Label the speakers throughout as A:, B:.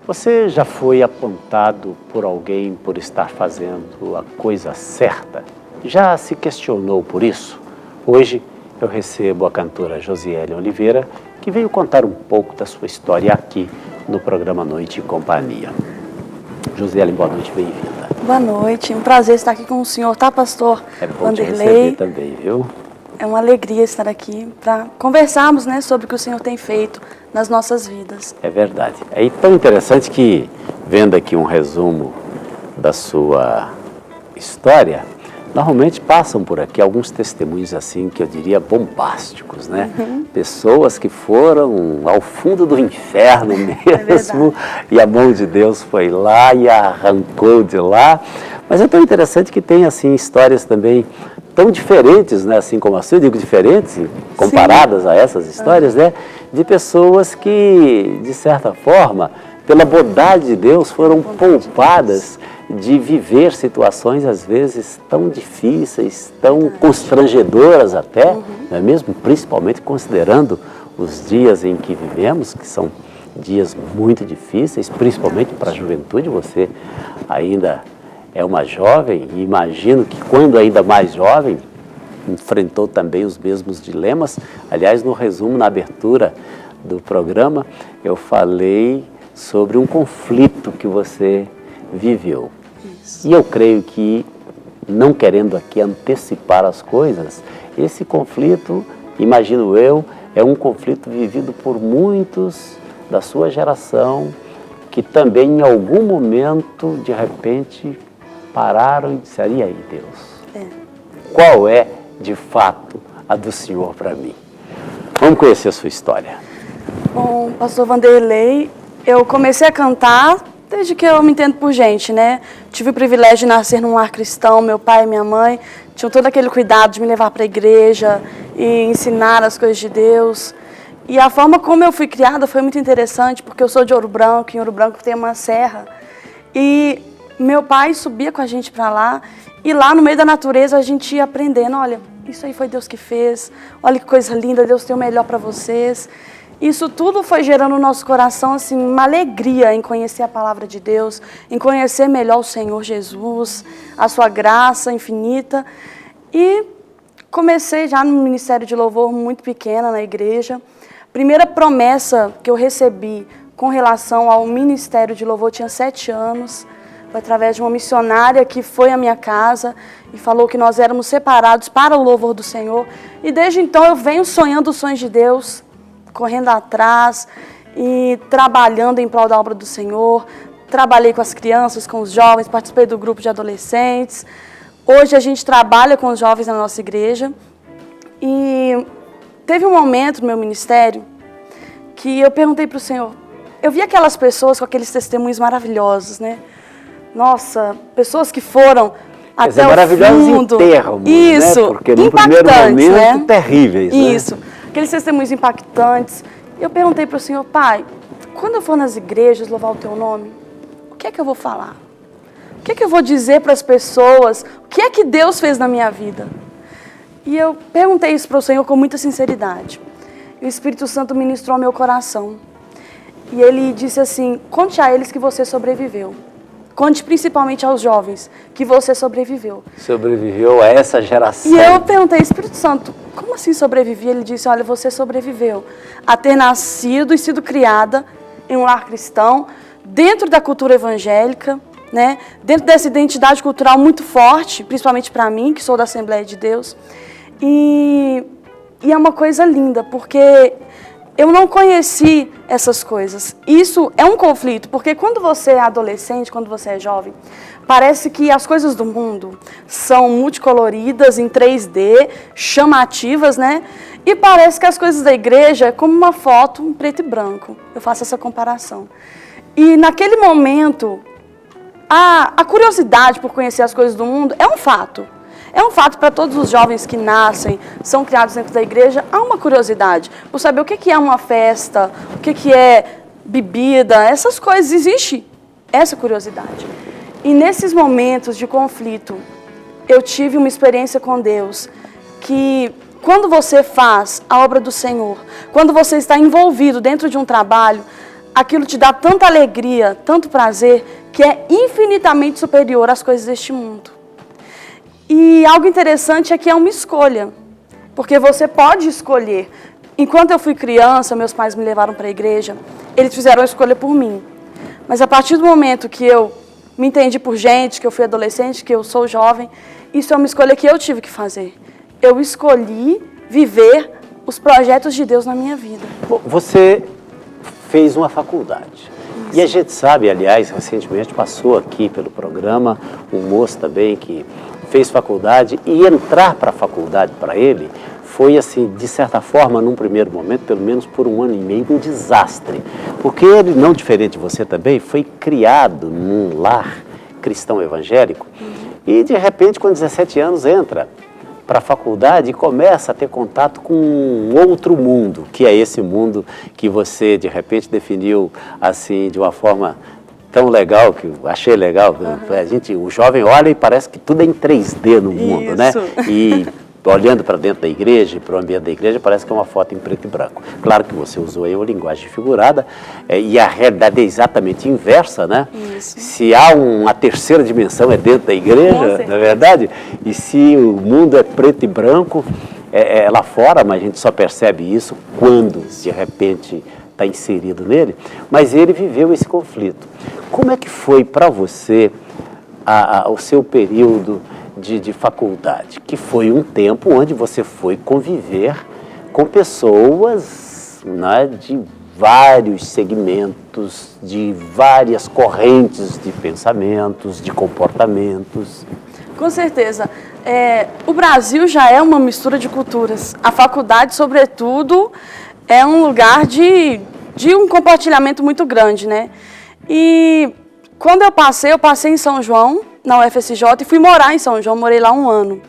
A: Você já foi apontado por alguém por estar fazendo a coisa certa? Já se questionou por isso? Hoje eu recebo a cantora Josiele Oliveira, que veio contar um pouco da sua história aqui no programa Noite e Companhia. Josiele, boa noite, bem-vinda.
B: Boa noite, um prazer estar aqui com o senhor, tá, pastor
A: É bom
B: Vanderlei?
A: te receber também, viu?
B: É uma alegria estar aqui para conversarmos, né, sobre o que o senhor tem feito nas nossas vidas.
A: É verdade. É tão interessante que, vendo aqui um resumo da sua história, normalmente passam por aqui alguns testemunhos assim, que eu diria bombásticos, né? Pessoas que foram ao fundo do inferno mesmo, e a mão de Deus foi lá e a arrancou de lá. Mas é tão interessante que tem assim histórias também tão diferentes, né? Assim como a sua, eu digo diferentes, comparadas Sim. a essas histórias, né? De pessoas que, de certa forma, pela bondade de Deus, foram poupadas de viver situações, às vezes, tão difíceis, tão constrangedoras até, não é mesmo? Principalmente considerando os dias em que vivemos, que são dias muito difíceis, principalmente para a juventude. Você ainda é uma jovem e imagino que quando ainda mais jovem, enfrentou também os mesmos dilemas. Aliás, no resumo, na abertura do programa, eu falei sobre um conflito que você viveu. Isso. E eu creio que, não querendo aqui antecipar as coisas, esse conflito, imagino eu, é um conflito vivido por muitos da sua geração, que também em algum momento, de repente, pararam e disseram: e aí, Deus? Qual é, de fato, a do Senhor para mim? Vamos conhecer a sua história.
B: Bom, pastor Vanderlei, eu comecei a cantar desde que eu me entendo por gente, né? Tive o privilégio de nascer num lar cristão, meu pai e minha mãe tinham todo aquele cuidado de me levar para a igreja e ensinar as coisas de Deus. E a forma como eu fui criada foi muito interessante, porque eu sou de Ouro Branco, e em Ouro Branco tem uma serra. E meu pai subia com a gente para lá, e lá no meio da natureza a gente ia aprendendo: olha, isso aí foi Deus que fez, olha que coisa linda, Deus tem o melhor para vocês. Isso tudo foi gerando no nosso coração assim, uma alegria em conhecer a palavra de Deus, em conhecer melhor o Senhor Jesus, a sua graça infinita. E comecei já no ministério de louvor muito pequena na igreja. Primeira promessa que eu recebi com relação ao ministério de louvor, eu tinha 7 anos. Foi através de uma missionária que foi à minha casa e falou que nós éramos separados para o louvor do Senhor. E desde então eu venho sonhando os sonhos de Deus, correndo atrás e trabalhando em prol da obra do Senhor. Trabalhei com as crianças, com os jovens, participei do grupo de adolescentes. Hoje a gente trabalha com os jovens na nossa igreja. E teve um momento no meu ministério que eu perguntei para o Senhor. Eu vi aquelas pessoas com aqueles testemunhos maravilhosos, né? Nossa, pessoas que foram até o fundo.
A: Em termos,
B: isso,
A: né? Porque no primeiro momento,
B: né?
A: Terríveis, né?
B: Isso, aqueles testemunhos impactantes. Eu perguntei para o Senhor: pai, quando eu for nas igrejas louvar o teu nome, o que é que eu vou falar? O que é que eu vou dizer para as pessoas? O que é que Deus fez na minha vida? E eu perguntei isso para o Senhor com muita sinceridade. E o Espírito Santo ministrou ao meu coração. E ele disse assim: conte a eles que você sobreviveu. Conte principalmente aos jovens que você sobreviveu.
A: Sobreviveu a essa geração.
B: E eu perguntei: Espírito Santo, como assim sobrevivi? Ele disse: olha, você sobreviveu a ter nascido e sido criada em um lar cristão, dentro da cultura evangélica, né? Dentro dessa identidade cultural muito forte, principalmente para mim, que sou da Assembleia de Deus. E é uma coisa linda, porque eu não conheci essas coisas. Isso é um conflito, porque quando você é adolescente, quando você é jovem, parece que as coisas do mundo são multicoloridas, em 3D, chamativas, né? E parece que as coisas da igreja é como uma foto em preto e branco. Eu faço essa comparação. E naquele momento, a curiosidade por conhecer as coisas do mundo é um fato. É um fato para todos os jovens que nascem, são criados dentro da igreja, há uma curiosidade por saber o que é uma festa, o que é bebida, essas coisas, existe essa curiosidade. E nesses momentos de conflito, eu tive uma experiência com Deus, que quando você faz a obra do Senhor, quando você está envolvido dentro de um trabalho, aquilo te dá tanta alegria, tanto prazer, que é infinitamente superior às coisas deste mundo. E algo interessante é que é uma escolha, porque você pode escolher. Enquanto eu fui criança, meus pais me levaram para a igreja, eles fizeram a escolha por mim. Mas a partir do momento que eu me entendi por gente, que eu fui adolescente, que eu sou jovem, isso é uma escolha que eu tive que fazer. Eu escolhi viver os projetos de Deus na minha vida.
A: Você fez uma faculdade. Isso. E a gente sabe, aliás, recentemente passou aqui pelo programa um moço também que fez faculdade, e entrar para a faculdade para ele foi, assim, de certa forma, num primeiro momento, pelo menos por 1 ano e meio, um desastre. Porque ele, não diferente de você também, foi criado num lar cristão evangélico e, de repente, com 17 anos, entra para a faculdade e começa a ter contato com um outro mundo, que é esse mundo que você, de repente, definiu, assim, de uma forma tão legal, que eu achei legal. O jovem olha e parece que tudo é em 3D no mundo,
B: isso,
A: né? E olhando para dentro da igreja, para o ambiente da igreja, parece que é uma foto em preto e branco. Claro que você usou aí uma linguagem figurada, e a realidade é exatamente inversa, né?
B: Isso.
A: Se há uma terceira dimensão é dentro da igreja, não é verdade? E se o mundo é preto e branco, é lá fora, mas a gente só percebe isso quando, de repente, está inserido nele. Mas ele viveu esse conflito. Como é que foi para você o seu período de faculdade, que foi um tempo onde você foi conviver com pessoas, né, de vários segmentos, de várias correntes de pensamentos, de comportamentos?
B: Com certeza. O Brasil já é uma mistura de culturas. A faculdade, sobretudo, é um lugar de um compartilhamento muito grande, né? E quando eu passei em São João, na UFSJ, e fui morar em São João, morei lá 1 ano.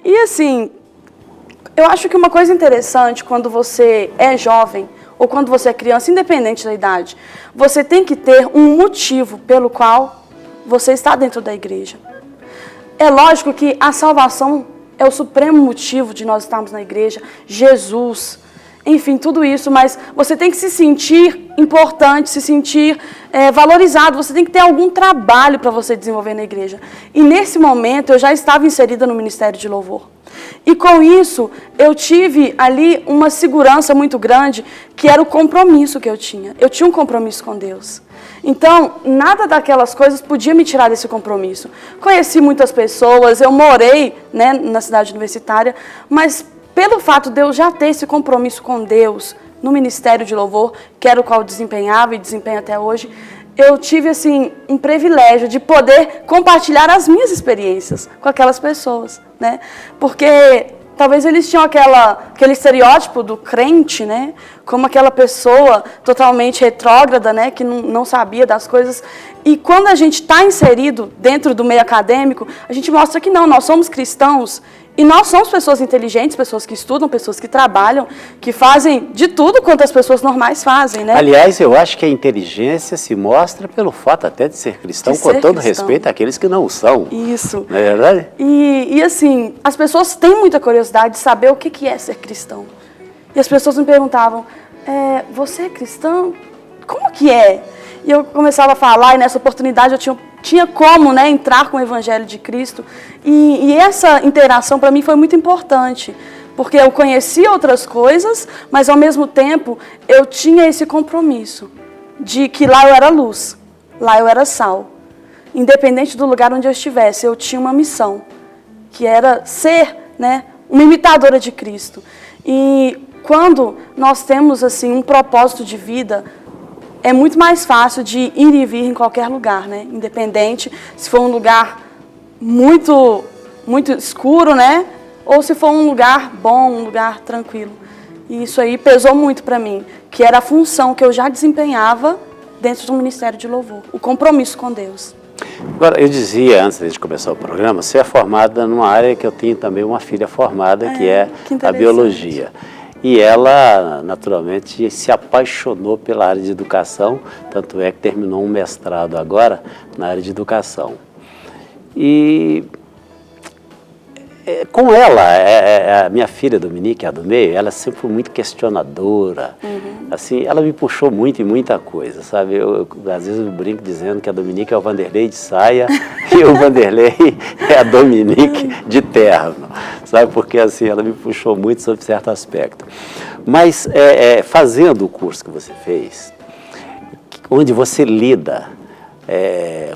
B: E assim, eu acho que uma coisa interessante quando você é jovem, ou quando você é criança, independente da idade, você tem que ter um motivo pelo qual você está dentro da igreja. É lógico que a salvação é o supremo motivo de nós estarmos na igreja, Jesus, enfim, tudo isso, mas você tem que se sentir importante, se sentir valorizado, você tem que ter algum trabalho para você desenvolver na igreja. E nesse momento eu já estava inserida no Ministério de Louvor. E com isso eu tive ali uma segurança muito grande, que era o compromisso que eu tinha. Eu tinha um compromisso com Deus. Então, nada daquelas coisas podia me tirar desse compromisso. Conheci muitas pessoas, eu morei, né, na cidade universitária, mas pelo fato de eu já ter esse compromisso com Deus no Ministério de Louvor, que era o qual eu desempenhava e desempenho até hoje, eu tive assim um privilégio de poder compartilhar as minhas experiências com aquelas pessoas, né? Porque talvez eles tinham aquele estereótipo do crente, né? Como aquela pessoa totalmente retrógrada, né? Que não sabia das coisas. E quando a gente está inserido dentro do meio acadêmico, a gente mostra que não, nós somos cristãos. E nós somos pessoas inteligentes, pessoas que estudam, pessoas que trabalham, que fazem de tudo quanto as pessoas normais fazem, né?
A: Aliás, eu acho que a inteligência se mostra pelo fato até de ser cristão, com todo respeito àqueles que não o são.
B: Isso.
A: Não é verdade?
B: E assim, as pessoas têm muita curiosidade de saber o que é ser cristão. E as pessoas me perguntavam, você é cristão? Como que é? E eu começava a falar, e nessa oportunidade eu tinha como, né, entrar com o Evangelho de Cristo. E essa interação para mim foi muito importante, porque eu conhecia outras coisas, mas ao mesmo tempo eu tinha esse compromisso de que lá eu era luz, lá eu era sal. Independente do lugar onde eu estivesse, eu tinha uma missão, que era ser, né, uma imitadora de Cristo. E quando nós temos assim um propósito de vida, é muito mais fácil de ir e vir em qualquer lugar, né? Independente se for um lugar muito, muito escuro, né? Ou se for um lugar bom, um lugar tranquilo. E isso aí pesou muito para mim, que era a função que eu já desempenhava dentro do Ministério de Louvor, o compromisso com Deus.
A: Agora, eu dizia, antes de começar o programa, você é formada numa área que eu tenho também uma filha formada, que é a biologia. E ela, naturalmente, se apaixonou pela área de educação, tanto é que terminou um mestrado agora na área de educação. E com ela, a minha filha Dominique, a do meio, ela sempre foi muito questionadora. Assim, ela me puxou muito em muita coisa, sabe? Às vezes eu brinco dizendo que a Dominique é o Vanderlei de saia e o Vanderlei é a Dominique de terno, sabe? Porque assim, ela me puxou muito sobre certo aspecto. Mas fazendo o curso que você fez, onde você lida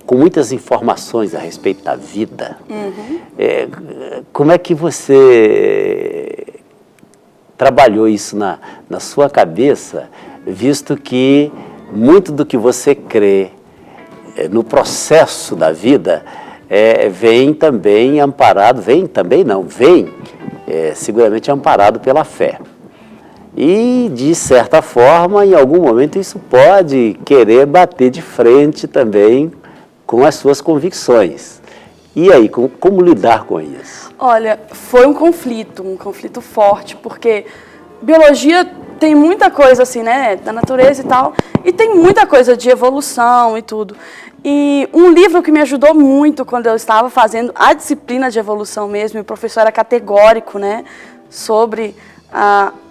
A: com muitas informações a respeito da vida, como é que você trabalhou isso na sua cabeça, visto que muito do que você crê no processo da vida vem também amparado, seguramente amparado pela fé. E, de certa forma, em algum momento, isso pode querer bater de frente também com as suas convicções. E aí, como lidar com isso?
B: Olha, foi um conflito forte, porque biologia tem muita coisa assim, né, da natureza e tal, e tem muita coisa de evolução e tudo. E um livro que me ajudou muito quando eu estava fazendo a disciplina de evolução mesmo, e o professor era categórico, né, sobre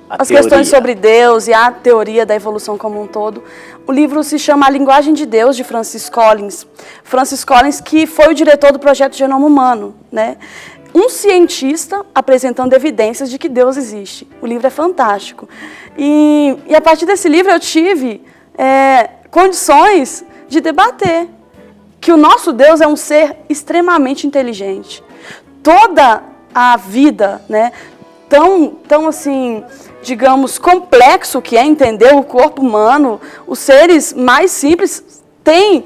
B: as questões sobre Deus e a teoria da evolução como um todo. O livro se chama A Linguagem de Deus, de Francis Collins. Francis Collins, que foi o diretor do projeto Genoma Humano, né? Um cientista apresentando evidências de que Deus existe. O livro é fantástico. E a partir desse livro eu tive condições de debater que o nosso Deus é um ser extremamente inteligente. Toda a vida, né, tão assim, digamos, complexo que é entender o corpo humano, os seres mais simples têm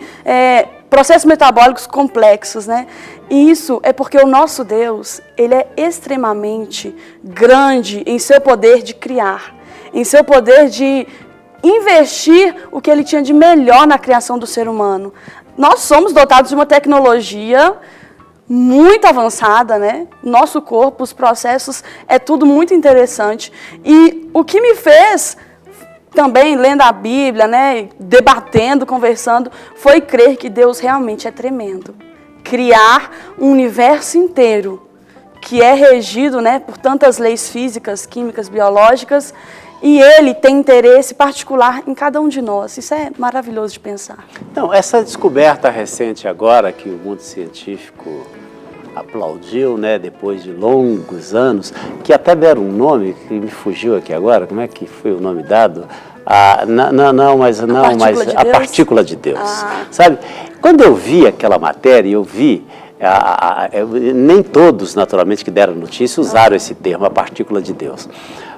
B: processos metabólicos complexos, né? E isso é porque o nosso Deus, ele é extremamente grande em seu poder de criar, em seu poder de investir o que ele tinha de melhor na criação do ser humano. Nós somos dotados de uma tecnologia muito avançada, né? Nosso corpo, os processos, é tudo muito interessante. E o que me fez também, lendo a Bíblia, né, debatendo, conversando, foi crer que Deus realmente é tremendo. Criar um universo inteiro que é regido, né, por tantas leis físicas, químicas, biológicas, e ele tem interesse particular em cada um de nós. Isso é maravilhoso de pensar.
A: Não, essa descoberta recente agora, que o mundo científico aplaudiu, né, depois de longos anos, que até deram um nome, que me fugiu aqui agora, como é que foi o nome dado? Mas a partícula de Deus. Sabe? Quando eu vi aquela matéria, eu vi, nem todos, naturalmente, que deram notícia usaram esse termo, a partícula de Deus.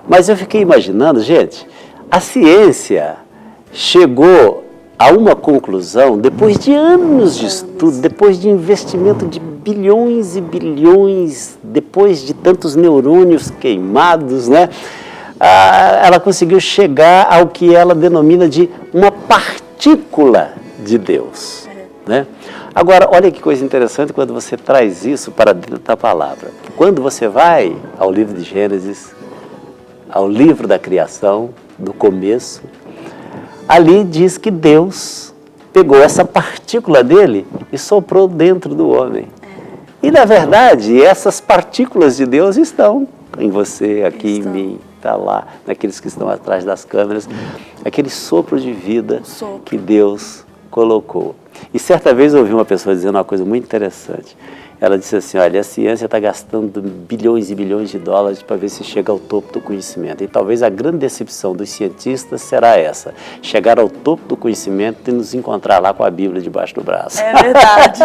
A: Mas eu fiquei imaginando, gente, a ciência chegou a uma conclusão, depois de anos de estudo, depois de investimento de bilhões e bilhões, depois de tantos neurônios queimados, né? Ela conseguiu chegar ao que ela denomina de uma partícula de Deus, né? Agora, olha que coisa interessante quando você traz isso para dentro da palavra. Quando você vai ao livro de Gênesis, ao livro da criação, do começo, ali diz que Deus pegou essa partícula dele e soprou dentro do homem. E, na verdade, essas partículas de Deus estão em você, aqui em mim, está lá, naqueles que estão atrás das câmeras, aquele sopro de vida que Deus colocou. E certa vez eu ouvi uma pessoa dizendo uma coisa muito interessante. Ela disse assim, olha, a ciência está gastando bilhões e bilhões de dólares para ver se chega ao topo do conhecimento. E talvez a grande decepção dos cientistas será essa, chegar ao topo do conhecimento e nos encontrar lá com a Bíblia debaixo do braço.
B: É verdade.